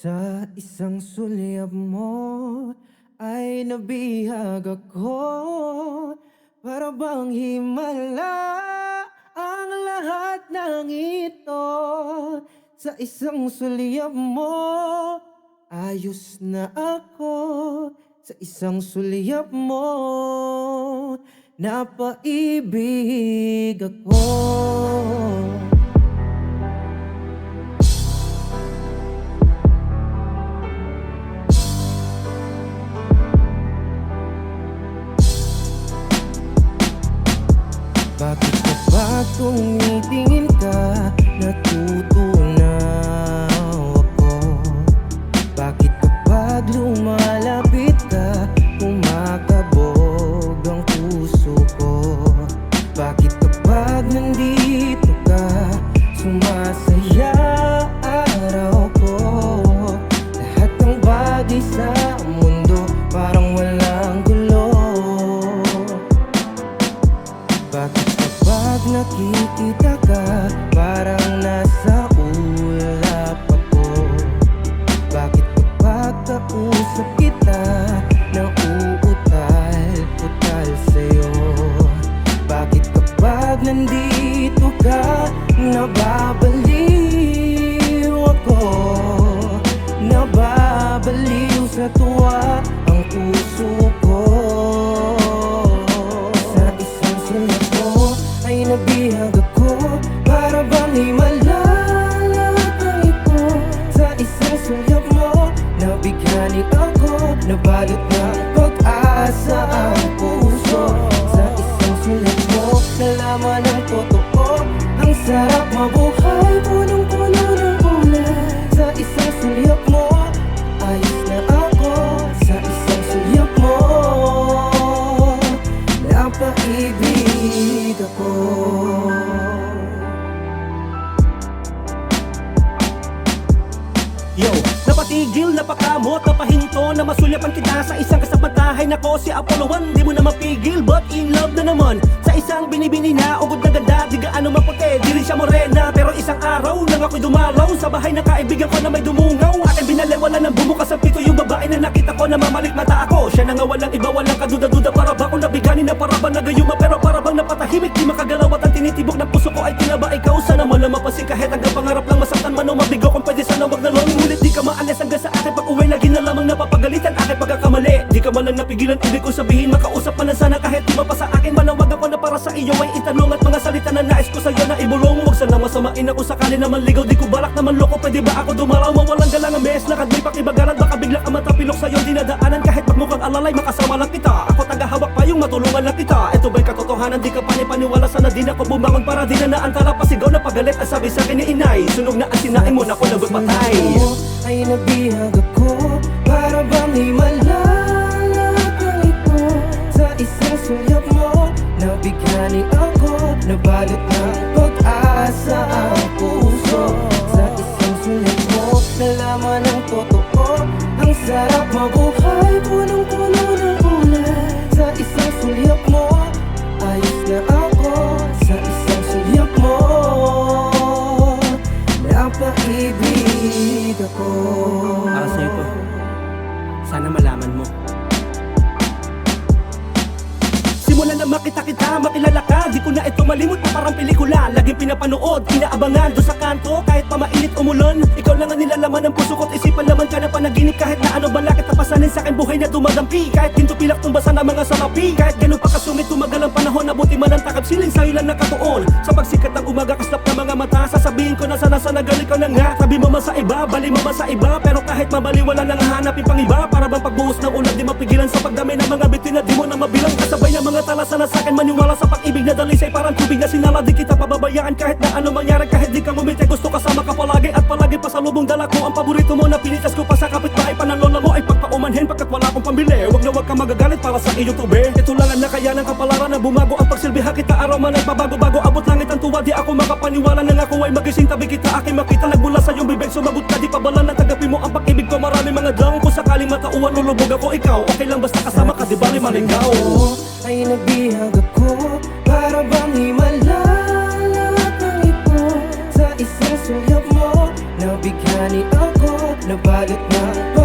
Sa isang sulyap mo ay nabihag ako. Para bang himala ang lahat ng ito. Sa isang sulyap mo ayos na ako. Sa isang sulyap mo napaibig ako. Bakit kapag tumitingin ka, natutunaw ako? Bakit kapag lumalapit ka, kumakabog ang puso ko? Bakit kapag nandito ka, sumasaya araw ko? Lahat ng bagay sa mundo parang walang gulo. Bakit kapag nakikita ka, parang nasa ulap ako? Bakit kapag kausap kita, nauutal-utal sa'yo? Bakit kapag nandito ka, nababaliw ako? Nababaliw sa tuwa ang puso ko. Ay nabihag ako, para bang himala lahat ng ito. Sa isang sulyap mo, nabighani ako. Nabalot na pag-asa ang puso. Sa isang sulyap mo, nalaman ang totoo. Ang sarap mabuhay, punong-puno ng kulay. Sa isang sulyap mo, ayos na ako. Sa isang sulyap mo, napaibig ako. Yo, napatigil, napakamot, napahinto na masulyapan kita sa isang kasamatahay. Nako si Apollo 1, di mo na mapigil, but in love na naman. Sa isang binibini na, ugod na ganda, di gaano maputi, di rin siya morena. Pero isang araw, nang ako'y dumalaw sa bahay ng kaibigan ko na may dumungaw. Aking binaliwala ng bumukas ang pito, yung babae na nakita ko na mamalik mata ako. Siya na nga walang iba, walang kaduda-duda, para ba akong nabigani na para ba nagayuma. Pero para bang napatahimik, di makagalaw at ang tinitibok ng puso ko ay tinaba. Ikaw sana mo na mapasin kahit hanggang pangarap lang masaktan man o mabigo. Kung pwede sana wag na long, ngunit di ka maalis hanggang sa akin pag-uwi. Lagi na lamang napapagalitan aking pagkakamali. Di ka man lang napigilan, ibig kong sabihin, makausap man lang sana kahit di mapa sa akin. Manawag ako na para sa iyo ay itanong at mga salita na nais ko sa'yo na ibulong. Huwag sanang masamain ako sakali naman ligaw, di ko balak naman loko. Pwede ba ako dumaraw, mawalang galang ang mes. Lakad may pakibagalan, baka bigla ka matapilok sa'yo dinadaanan. Kahit magmukhang alalay, makasama lang kita. Ako tagahawak pa yung matulungan lang kita. Ito ba'y katotohanan, di ka panipaniwala. Sana din ako bumangon para di na naantala. Pasigaw na pagalit ang sabi sa'kin ni inay. Sunog na ang sinain mo na ako nagpatay. Ay nabihag ako, para bang himala lahat ng ito. Sa isang sulyap mo, nabighani ako. Nabalot na pag-asa ang puso. Sa isang sulyap mo, nalaman ang totoo. Ang sarap mabuhay, punong-puno ng kulay. Sa isang sulyap mo, ayos na ako. Sa isang sulyap mo, napaibig ako. Para sa'yo to, sana malaman mo. Simula na makita kita, makilala ka, di ko na ito malimot na parang pelikula. Laging pinapanood, inaabangan doon sa kanto, kahit pa mainit umulon. Ikaw lang ang nilalaman ng puso ko't isipan naman ka na panaginip. Kahit na ano balakit napasanin sa akin buhay na dumadampi. Kahit ginto pilak tumbasan ang mga salapi. Kahit ganun pa kasungit tumagal ang panahon, nabuti man ang takap siling sa ilan nakatuon. Sa pagsikat ng umaga kaslap ng mga mata, sasabihin ko na sana galing ko na nga. Sabi mo man sa iba, bali mo man sa iba, pero kahit mabali wala nang hanapin pang iba. Para bang pagbuhos ng ulan, di mapigilan sa pagdami ng mga bitin na di mo na mabilang. Kasabay ng mga tala sana sa'kin, maniwala sa pag-ibig na dalisay parang tubig na sinala. Di kita pababayaan kahit na ano mangyari, kahit di ka ngumiti. Gusto kasama ka palagi at palagi pa sa lubong dala ko. Ang paborito mo na pinitas ko pa sa kapitbahay pa ng lola mo ay pagpaumanhin pagkat wala akong pambili. Wag na wag ka magagalit para sa iyong tube. Ito lang ang nakayanan kapalaran na bumago ang pagsilbihan kita. Araw man ay pabago-bago, abot langit ang tuwa. Di ako makapaniwala nang ako ay magising tabi kita. Aking makita nagmula sa iyong bibig, sumagot ka. Di pa bala na tagapin mo ang pag-ibig ko. Marami mga dang kung sakaling matauan, lulubog ako ikaw. Okay lang basta kasama ka, di bali maligaw. Ay nabihag ako, para bang himala lahat ng ito. Sa isang sulyap mo, nabighani ako. Nabalot ng